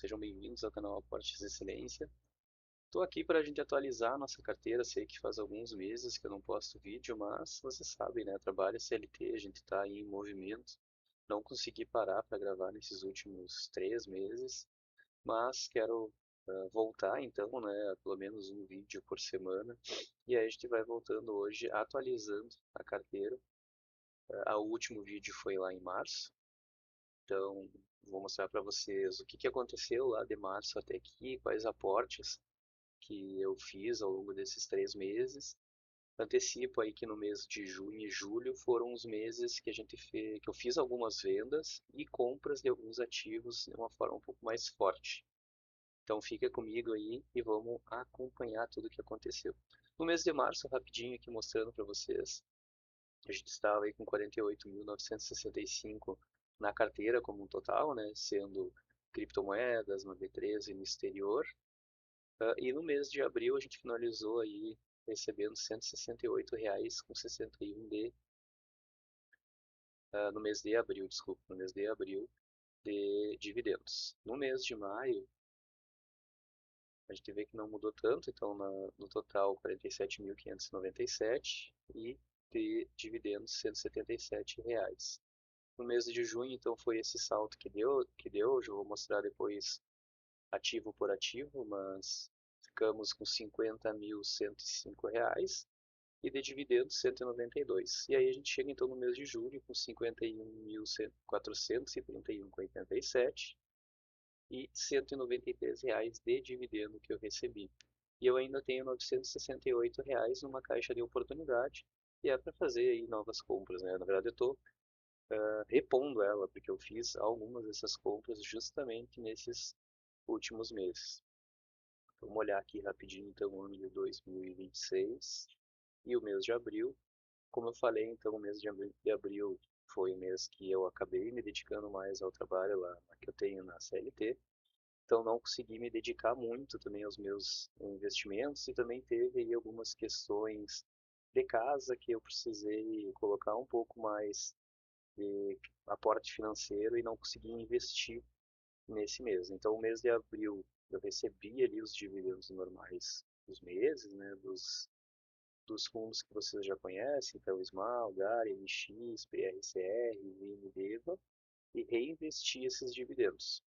sejam bem-vindos ao canal Aportes de Excelência. Estou aqui para a gente atualizar a nossa carteira. Sei que faz alguns meses que eu não posto vídeo, mas você sabe, né? Trabalho CLT, a gente está em movimento. Não consegui parar para gravar nesses últimos 3 meses, mas quero voltar então, né? Pelo menos um vídeo por semana. E aí a gente vai voltando hoje, atualizando a carteira. O último vídeo foi lá em março. Então, vou mostrar para vocês o que aconteceu lá de março até aqui, quais aportes que eu fiz ao longo desses 3 meses. Antecipo aí que no mês de junho e julho foram os meses que que eu fiz algumas vendas e compras de alguns ativos de uma forma um pouco mais forte. Então fica comigo aí e vamos acompanhar tudo o que aconteceu. No mês de março, rapidinho aqui mostrando para vocês, a gente estava aí com 48.965 na carteira como um total, né, sendo criptomoedas, uma B3 e no exterior. E no mês de abril a gente finalizou aí recebendo R$ 168,61 no mês de abril, desculpa, no mês de abril de dividendos. No mês de maio a gente vê que não mudou tanto, então no total R$ 47.597 e de dividendos R$ 177. No mês de junho, então, foi esse salto que deu. Já vou mostrar depois ativo por ativo, mas ficamos com R$ 50.105 e de dividendos 192. E aí a gente chega então no mês de julho com 51.431,87 e R$ 193 de dividendo que eu recebi. E eu ainda tenho R$ 968 numa caixa de oportunidade, e é para fazer aí novas compras, né? Na verdade eu estou repondo ela, porque eu fiz algumas dessas compras justamente nesses últimos meses. Vamos olhar aqui rapidinho então o ano de 2026 e o mês de abril. Como eu falei, então o mês de abril foi o mês que eu acabei me dedicando mais ao trabalho lá que eu tenho na CLT. Então não consegui me dedicar muito também aos meus investimentos e também teve aí algumas questões de casa que eu precisei colocar um pouco mais de aporte financeiro e não consegui investir nesse mês. Então, o mês de abril eu recebi ali os dividendos normais dos meses, né, dos fundos que vocês já conhecem, então SMAL, GARI, MX, PRCR, VIN, DEVA, e reinvesti esses dividendos,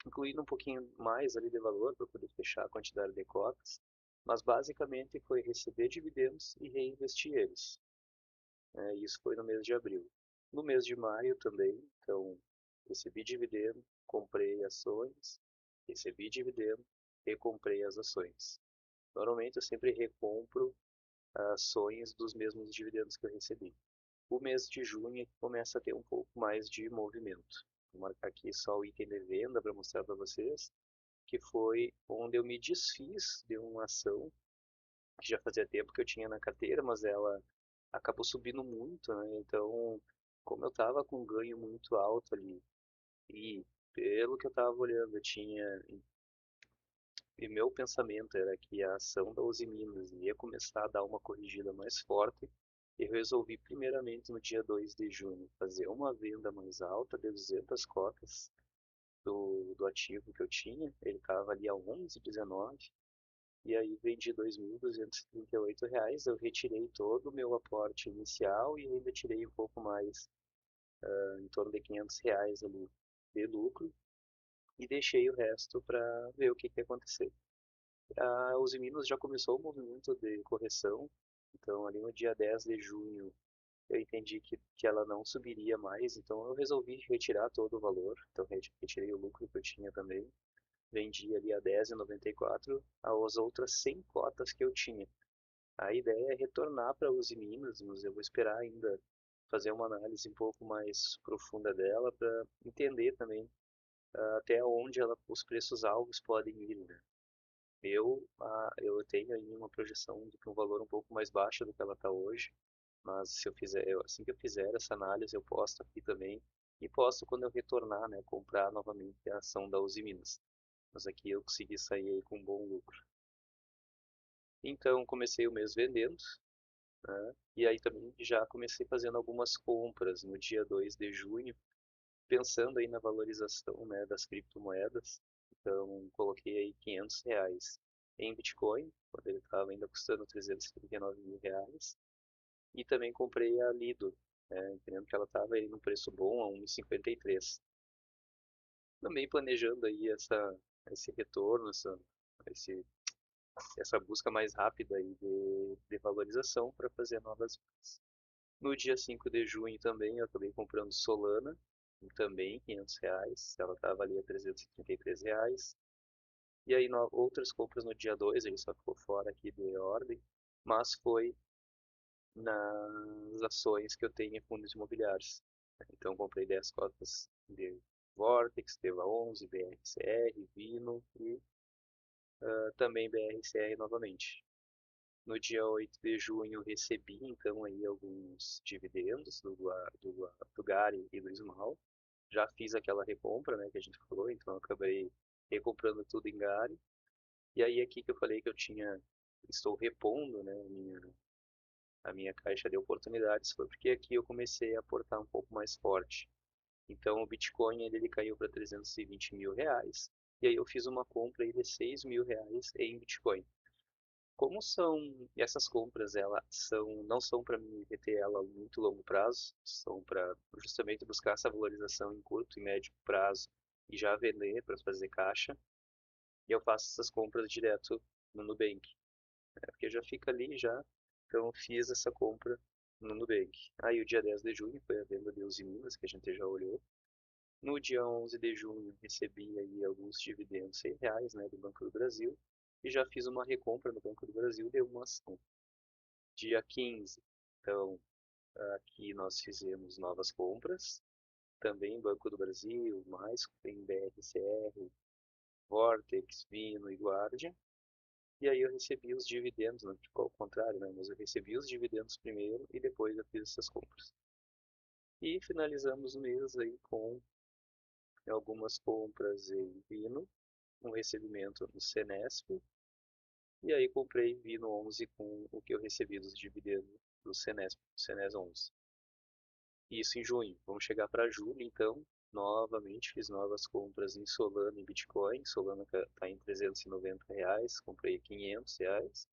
incluindo um pouquinho mais ali de valor para poder fechar a quantidade de cotas, mas basicamente foi receber dividendos e reinvestir eles. Isso foi no mês de abril. No mês de maio também, então, recebi dividendo, comprei ações, recebi dividendo, recomprei as ações. Normalmente eu sempre recompro ações dos mesmos dividendos que eu recebi. O mês de junho começa a ter um pouco mais de movimento. Vou marcar aqui só o item de venda para mostrar para vocês, que foi onde eu me desfiz de uma ação que já fazia tempo que eu tinha na carteira, mas ela acabou subindo muito, né? Então, como eu estava com um ganho muito alto ali, e pelo que eu estava olhando, eu tinha. E meu pensamento era que a ação da Uzi Minas ia começar a dar uma corrigida mais forte. E eu resolvi, primeiramente, no dia 2 de junho, fazer uma venda mais alta de 200 cotas do ativo que eu tinha. Ele estava ali a 11,19. E aí vendi R$ 2.238. Eu retirei todo o meu aporte inicial e ainda tirei um pouco mais, em torno de R$ 500 ali de lucro, e deixei o resto para ver o que ia acontecer. A Uzi Minas já começou o movimento de correção, então ali no dia 10 de junho eu entendi que ela não subiria mais, então eu resolvi retirar todo o valor, então retirei o lucro que eu tinha também, vendi ali a 10,94 as outras 100 cotas que eu tinha. A ideia é retornar para a Uzi Minas, mas eu vou esperar ainda fazer uma análise um pouco mais profunda dela para entender também até onde os preços alvos podem ir, né? Eu tenho aí uma projeção de um valor um pouco mais baixo do que ela está hoje, mas se eu fizer, assim que eu fizer essa análise, eu posto aqui também e posto quando eu retornar, né, comprar novamente a ação da Uzi Minas. Mas aqui eu consegui sair aí com um bom lucro. Então comecei o mês vendendo, né, e aí também já comecei fazendo algumas compras no dia 2 de junho, pensando aí na valorização, né, das criptomoedas. Então, coloquei aí R$ 500 em Bitcoin, quando ele estava ainda custando R$ 339.000. E também comprei a Lido, entendendo que ela estava aí num preço bom, a 1,53. Também planejando aí esse retorno, esse, essa busca mais rápida aí de valorização para fazer novas vendas. No dia 5 de junho também eu acabei comprando Solana, também R$ 500, ela estava ali a R$ 333. E aí outras compras no dia 2, ele só ficou fora aqui de ordem, mas foi nas ações que eu tenho em fundos imobiliários. Então comprei 10 cotas de Vortex, Teva 11, BRCR, Vino e também BRCR novamente. No dia 8 de junho recebi então aí alguns dividendos do Gari e do Small. Já fiz aquela recompra, né, que a gente falou, então eu acabei recomprando tudo em Gari. E aí aqui que eu falei que estou repondo, né, a minha caixa de oportunidades, foi porque aqui eu comecei a aportar um pouco mais forte. Então o Bitcoin ele caiu para R$ 320.000, e aí eu fiz uma compra aí de R$ 6.000 em Bitcoin. Como são essas compras, não são para mim reter ela a muito longo prazo, são para justamente buscar essa valorização em curto e médio prazo e já vender para fazer caixa. E eu faço essas compras direto no Nubank, porque já fica ali já. Então eu fiz essa compra no Nubank. Aí o dia 10 de junho foi a venda de Uzi Minas, que a gente já olhou. No dia 11 de junho recebi aí alguns dividendos R$ 100, né, do Banco do Brasil, e já fiz uma recompra no Banco do Brasil de uma ação. Dia 15, então aqui nós fizemos novas compras, também Banco do Brasil, mais tem BRCR, Vortex, Vino e Guardian. E aí eu recebi os dividendos, não ficou ao contrário, né? Mas eu recebi os dividendos primeiro e depois eu fiz essas compras. E finalizamos o mês aí com algumas compras em Vino, um recebimento no Senesp, e aí comprei Vino 11 com o que eu recebi dos dividendos do Senesp, Senes 11. Isso em junho. Vamos chegar para julho, então. Novamente fiz novas compras em Solana e Bitcoin. Solana está em R$ 390, comprei R$ 500.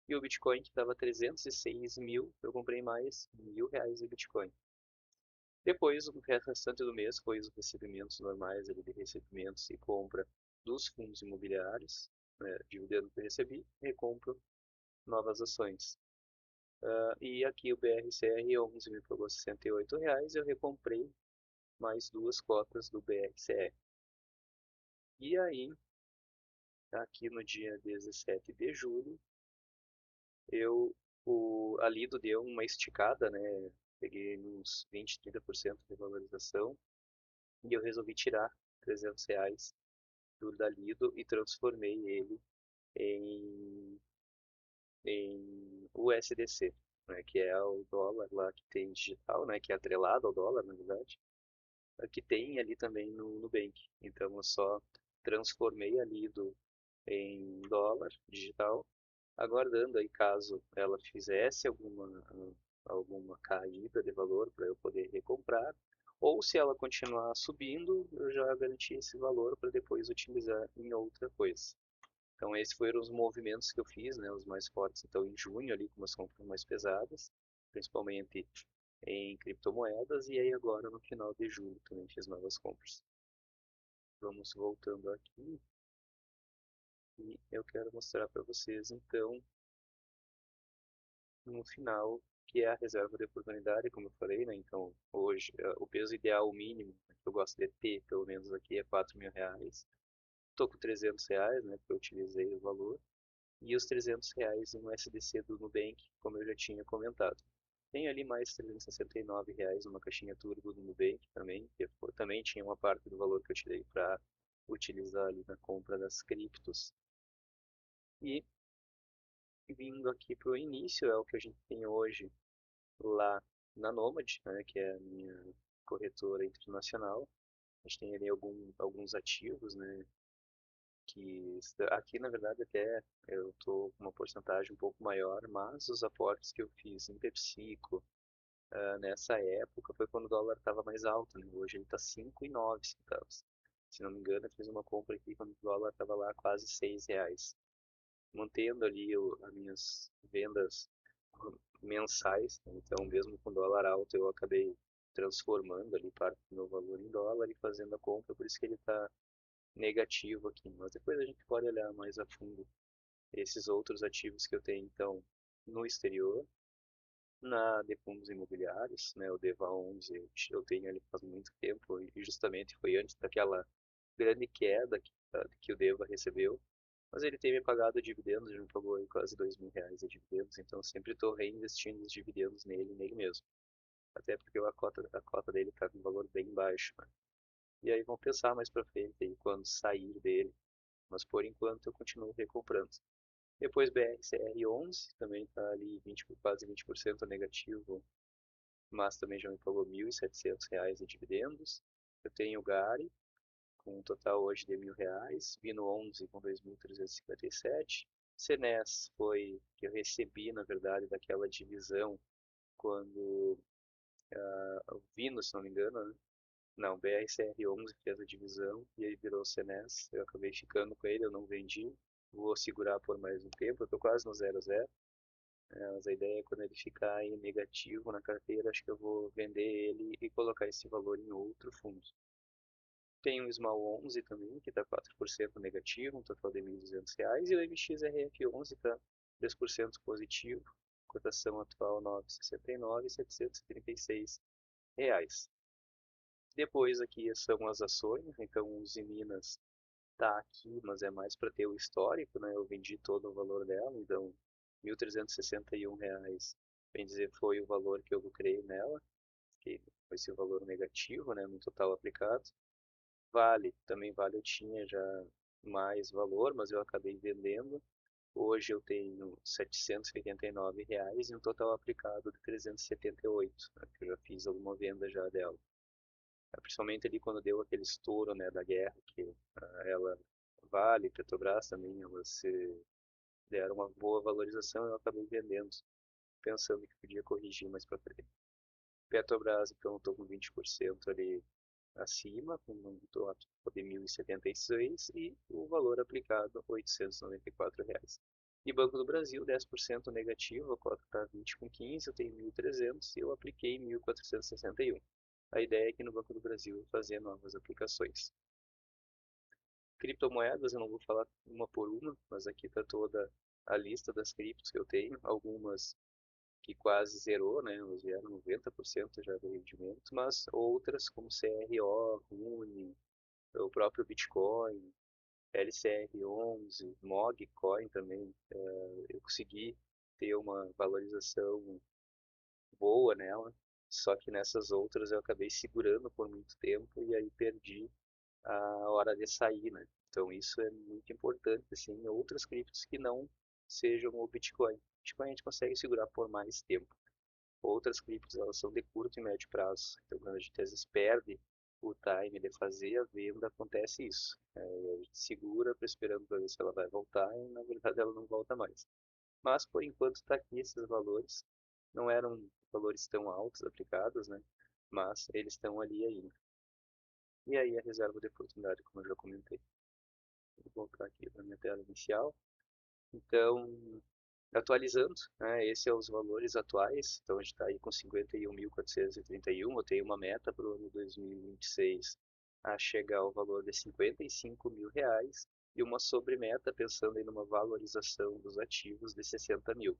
E o Bitcoin que estava 306.000, eu comprei mais R$ 1.000 de Bitcoin. Depois, o restante do mês foi os recebimentos normais, ali de recebimentos e compra dos fundos imobiliários, né, dividendo que eu recebi, e compro novas ações. E aqui o BRCR 11 me pagou R$ 68, eu recomprei mais duas cotas do BRCR. E aí, aqui no dia 17 de julho, a Lido deu uma esticada, né? Peguei uns 20, 30% de valorização e eu resolvi tirar R$ 300 da Lido e transformei ele em, em USDC, né? Que é o dólar lá que tem digital, né? Que é atrelado ao dólar, na verdade, que tem ali também no Nubank. Então eu só transformei a Lido em dólar digital, aguardando aí caso ela fizesse alguma caída de valor para eu poder recomprar, ou se ela continuar subindo, eu já garanti esse valor para depois utilizar em outra coisa. Então esses foram os movimentos que eu fiz, né, os mais fortes. Então em junho ali com umas compras mais pesadas, principalmente em criptomoedas, e aí agora no final de julho também fiz novas compras. Vamos voltando aqui e eu quero mostrar para vocês então no final, que é a reserva de oportunidade, como eu falei, né? Então, hoje, o peso ideal mínimo que eu gosto de ter, pelo menos aqui, é R$ 4.000. Estou com R$ 300, né? Porque eu utilizei o valor. E os R$ 300 em USDC do Nubank, como eu já tinha comentado. Tem ali mais R$ 369 numa caixinha turbo do Nubank também, que também tinha uma parte do valor que eu tirei para utilizar ali na compra das criptos. E vindo aqui para o início, é o que a gente tem hoje lá na Nomad, né, que é a minha corretora internacional. A gente tem ali alguns ativos, né, que aqui na verdade até eu estou com uma porcentagem um pouco maior, mas os aportes que eu fiz em PepsiCo nessa época foi quando o dólar estava mais alto, né? Hoje ele está 5,09 centavos. Se não me engano, eu fiz uma compra aqui quando o dólar estava lá quase R$ 6. Mantendo ali as minhas vendas mensais, né? Então mesmo com dólar alto eu acabei transformando ali parte do meu valor em dólar e fazendo a compra, por isso que ele está negativo aqui. Mas depois a gente pode olhar mais a fundo esses outros ativos que eu tenho então no exterior, de fundos imobiliários, né, o DEVA 11 eu tenho ele faz muito tempo e justamente foi antes daquela grande queda que o DEVA recebeu, mas ele tem me pagado dividendos, ele me pagou aí quase R$ 2.000 de dividendos, então sempre estou reinvestindo os dividendos nele mesmo, até porque a cota dele está com um valor bem baixo, né? E aí vamos pensar mais para frente aí, quando sair dele, mas por enquanto eu continuo recomprando. Depois BRCR11 também está ali quase 20% negativo, mas também já me pagou R$ 1.700 de dividendos. Eu tenho o Gari, com um total hoje de R$ 1.000, Vino 11 com 2.357. Senes foi que eu recebi, na verdade, daquela divisão quando o Vino, se não me engano, né? Não, BRCR11 fez a divisão e aí virou Senes. Eu acabei ficando com ele, eu não vendi. Vou segurar por mais um tempo, eu estou quase no 0 a 0. Mas a ideia é quando ele ficar em negativo na carteira, acho que eu vou vender ele e colocar esse valor em outro fundo. Tem o Small 11 também, que está 4% negativo, um total de R$ 1.200. E o MXRF11 está 3% positivo, cotação atual 9,69 e R$ 736. Depois aqui são as ações, então o Usiminas está aqui, mas é mais para ter o histórico, né? Eu vendi todo o valor dela, então R$ 1.361, bem dizer, foi o valor que eu lucrei nela, que foi esse valor negativo, né, no total aplicado. Também Vale eu tinha já mais valor, mas eu acabei vendendo. Hoje eu tenho R$ 789 e um total aplicado de 378, né, que eu já fiz alguma venda já dela. Principalmente ali quando deu aquele estouro, né, da guerra, que ela Vale, Petrobras também, elas se deram uma boa valorização, eu acabei vendendo, pensando que podia corrigir mais para frente. Petrobras, então, eu estou com 20% ali acima, com um total de 1.076 e o valor aplicado R$ 894. E Banco do Brasil, 10% negativo, a cota está 20,15, eu tenho 1.300 e eu apliquei 1.461. A ideia é que no Banco do Brasil fazer novas aplicações. Criptomoedas, eu não vou falar uma por uma, mas aqui está toda a lista das criptos que eu tenho, algumas que quase zerou, né? Elas vieram 90% já do rendimento, mas outras como CRO, Rune, o próprio Bitcoin, LCR11, MogCoin também, eu consegui ter uma valorização boa nela, só que nessas outras eu acabei segurando por muito tempo e aí perdi a hora de sair, né? Então isso é muito importante, assim, em outras criptos que não sejam o Bitcoin. Bitcoin a gente consegue segurar por mais tempo. Outras criptos, elas são de curto e médio prazo. Então quando a gente às vezes perde o time de fazer a venda, acontece isso. A gente segura esperando para ver se ela vai voltar e na verdade ela não volta mais. Mas por enquanto está aqui esses valores. Não eram valores tão altos aplicados, né? Mas eles estão ali ainda. E aí a reserva de oportunidade, como eu já comentei. Vou voltar aqui para minha tela inicial. Então, atualizando, né, esses são os valores atuais. Então, a gente está aí com 51.431. Eu tenho uma meta para o ano 2026 a chegar ao valor de R$ 55.000 e uma sobremeta pensando em uma valorização dos ativos de 60 mil.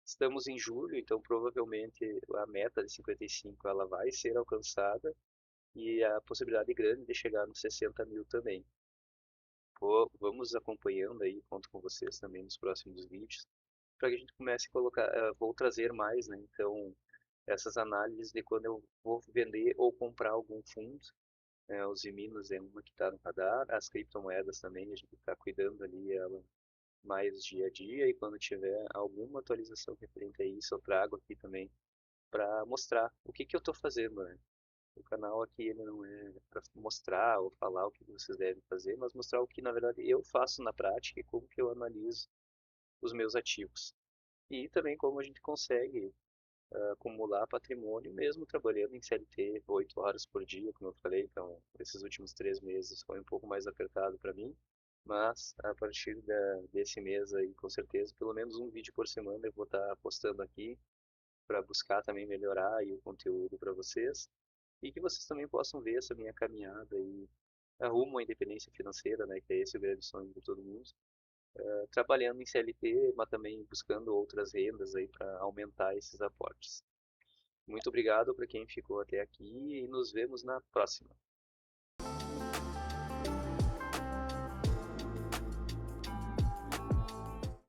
Estamos em julho, então provavelmente a meta de 55 ela vai ser alcançada e a possibilidade grande de chegar nos 60 mil também. Vamos acompanhando aí, conto com vocês também nos próximos vídeos, para que a gente comece a colocar, vou trazer mais, né? Então, essas análises de quando eu vou vender ou comprar algum fundo, os Minos é uma que está no radar, as criptomoedas também, a gente está cuidando ali ela mais dia a dia e quando tiver alguma atualização referente a isso, eu trago aqui também para mostrar o que eu estou fazendo, né? O canal aqui ele não é para mostrar ou falar o que vocês devem fazer, mas mostrar o que na verdade eu faço na prática e como que eu analiso os meus ativos. E também como a gente consegue acumular patrimônio mesmo trabalhando em CLT 8 horas por dia, como eu falei. Então, esses últimos 3 meses foi um pouco mais apertado para mim, mas a partir desse mês aí, com certeza, pelo menos um vídeo por semana eu vou estar postando aqui para buscar também melhorar aí o conteúdo para vocês e que vocês também possam ver essa minha caminhada e rumo à independência financeira, né, que é esse o grande sonho de todo mundo, trabalhando em CLT, mas também buscando outras rendas aí para aumentar esses aportes. Muito obrigado para quem ficou até aqui e nos vemos na próxima.